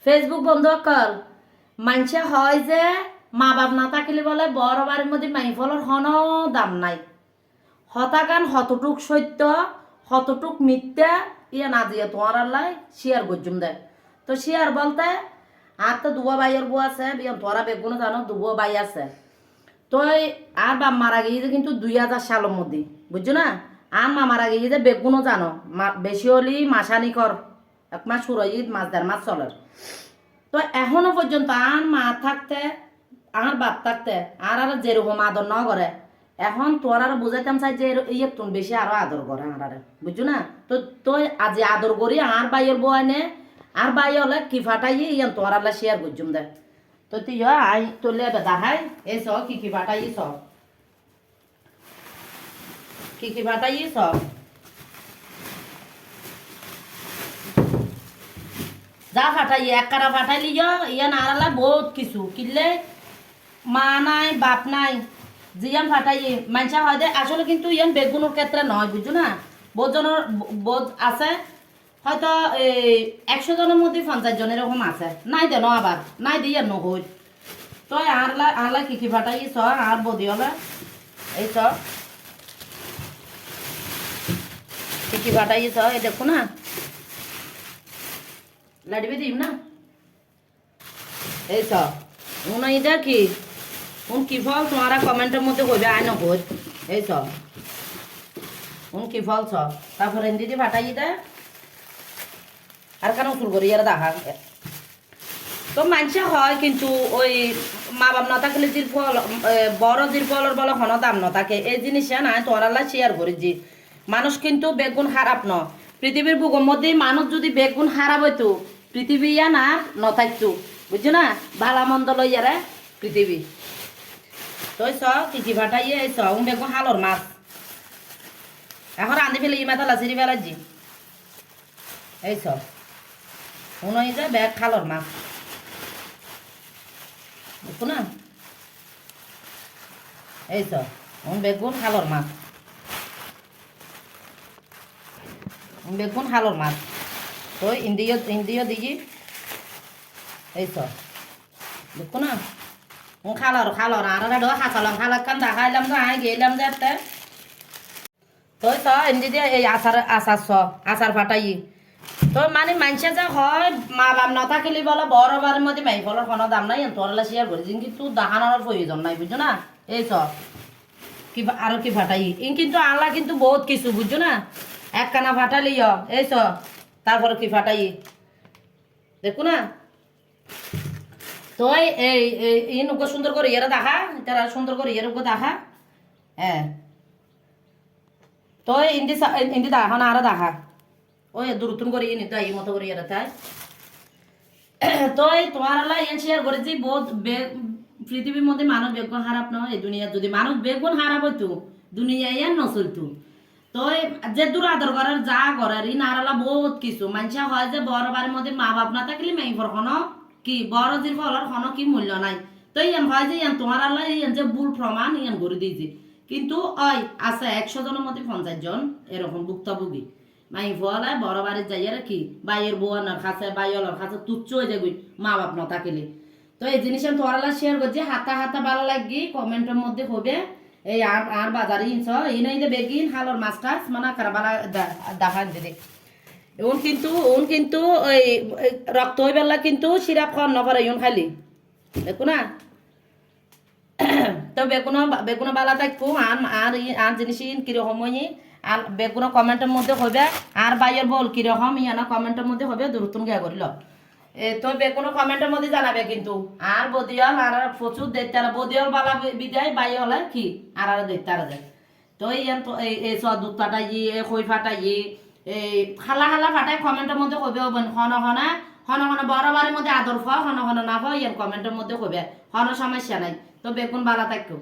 Facebook বন্ধ কর। মানুষে হয় যে মা বাপ না থাকিলে বলে বড় বাড়ির মধ্যে মাইফলর হন দাম নাই। হতাকান হতটুক সত্য হতটুক মিথ্যা ইয়ে না দিয়ে তোমার আল্লাহ শেয়ার করছুম দেয়। তো শেয়ার বলতে আর তো দুবো বাইয়ের বউ আছে, তোরা বেগুনো জানো দুবো বাই আছে। তো আর বাপ মারা গিয়েছে কিন্তু 2000 সালের মধ্যে, বুঝছো না। আর মা মারা গিয়েছে বেগুনও জানো বেশি হলি মাসানি কর 1 মাস সুরজিৎ মাছ 1.5 মাস চলের। তো এখনো পর্যন্ত আর মা থাকতে আর বাপ থাকতে আর আর যেরকম আদর ন করে, এখন তোর আর বুঝাইতাম চাই যে ইয়ে তুমি বেশি আরো আদর করে আর বুঝছো না। তো তুই আজ আদর করি আর বাইয়ের বউ আনে আর বাই হলে কি ফাটাই ইয়ান তোর আল্লাহ শেয়ার করছুম দে। তো তুই আই তোলে দেখাই এই সব কি ফাটাই সব কি ফাটাই সব যা ফাটাই এক কারা ফাটাইলি ইয়ান আড়ালা বহুত কিছু কিনলে মা নাই বাপ নাই জিয়ান ফাটাই মানসা হয় দে। আসলে কিন্তু ইয়ান বেগুনের ক্ষেত্রে নয়, বুঝছো না। বহুত জনের বহুত আছে, হয়তো এই 100 জনের মধ্যে 50 জন এরকম আছে, নাই দেন আবার নাই দিয়ে নহই। তো আরলা আরলা কি ফাটাই স আর বদি হলে এই স কি ফাটাই স এই দেখো না লাড়িবে দিম না এই সব উনাই দেখি উন কি ফল তোমারা কমেন্টের মধ্যে কইবে আয় না কই এই সব উন কি ফল সব তারপরে দিদি ফাটাই দে আর কেন উসুল করি এরা দেখা। তো মানুষে হয় কিন্তু ওই মা বাপ না থাকলে যে ফল বড় যে ফলের বলে হন দাম ন থাকে এই জিনিসটা না তোরা শেয়ার করেছি। মানুষ কিন্তু বেগুন খারাপ ন, পৃথিবীর বুকের মধ্যে মানুষ যদি বেগুন খারাপ হইতো পৃথিবী না নথাকতো, বুঝছো না। ভালা মন্দ লইয়ারে পৃথিবী। তো চ কি ফাটাই এই চ বেগুন হালর মাছ এখন রাঁধি ফেলে ই মাথা লাচিরি ফেলাচ্ছি এই চ উনই যে বেগ খালর মাছ দেখো না এই চ বেগুন খালর মাছ বেগুন হালর মাছ। তো ইন্দিও দিই এই চ দেখো না খালর খালর আর হাসালাম খালার কান দেখাইলাম যে আয় গেলাম যে তো চ ইন্দি দিয়ে এই আচার আচার চ আচার ফাটাই। তো মানে মানুষে যে হয় মা বাপ না থাকিলে বলে বড় বারের মধ্যে মাই ফলের কোনো দাম নাই তোরলা শেয়ার করি কিন্তু দেখানোর প্রয়োজন নাই, বুঝছো না। এই চ কি আরো কি ফাটাই ইন কিন্তু আল্লাহ কিন্তু বহুত কিছু, বুঝছো না। এক কানা ফাটালি এই চ তারপরে কি ফাটাই দেখো না। তো এই ইন সুন্দর করে ইয়েরা দেখা তারা সুন্দর করে ইয়ের দেখা হ্যাঁ। তো ইন্দি ইন্দি দেখা না আরো দেখা ওই দূরতুন করে ইয়ে নিতে এই মতো করে ইয়েরা তাই। তো তোমার আল্লাহ ইয়ে শেয়ার করেছি বহুত পৃথিবীর মধ্যে মানুষ বেগুন হারাপ নয়। এই দুনিয়া যদি মানুষ বেগুন হারাপ হইতো দুনিয়া ইয়ার নচলতো। তো যে দূর আদর করার যা করার ই নারালা বহুত কিছু মানুষে হয় যে বড় বাড়ির মধ্যে মা বাপ না থাকলে মেয়ের হনো কি বড় যে ফলর হনো কি মূল্য নাই। তো ইয়ান হয় যে ইয়ান তোমার আল্লাহ ইয়ান যে ভুল প্রমাণ ইয়ান করে দিয়েছে কিন্তু ওই আছে 100 জনের মধ্যে 50 জন এরকম ভুক্তভোগী মাই ফলায় বড় বাড়ির যাই আর কি বাইয়ের বউয়ানোর কাছে বাইওয়ালার কাছে তুচ্ছ হয়ে যাবি মা বাপ না থাকলে। তো এই জিনিস আমি তোরা শেয়ার করছি হাতা হাতা ভালো লাগি কমেন্টের মধ্যে হবে এই আর বাজারে ইনছ এই নাই বেগিন হালর মাছ টাছ মানে কারবালা দেখান দিদি উন কিন্তু ওই রক্ত হয়ে বেলা কিন্তু সিরাপ খাওয়ান নপারে ইউন খালি দেখো না। তো বেগুনো বালা থাকবো আর জিনিস কিরকম আর বেগুনো কমেন্টের মধ্যে হবে আর বাইয়ের বল কিরকম ইয়ানা কমেন্টের মধ্যে হবে দূরতুন গিয়া করিল। তো বেগুনো কমেন্টের মধ্যে জানাবে কিন্তু আর বদিয়াল আর প্রচুর দেখতে বদিয়াল বালা বিদায় বাই হলে কি আর দেখতে আর দেয়। তো ইয়ান তো এই দুধ ফাটাই খই ফাটাই এই খালা খালা ফাটাই কমেন্টের মধ্যে হবে হন হন বড় বারের মধ্যে আদর হন হন না হয় ইয়ান কমেন্টের মধ্যে হবে হন সমস্যা নাই। তো বেগুন বালা থাকো।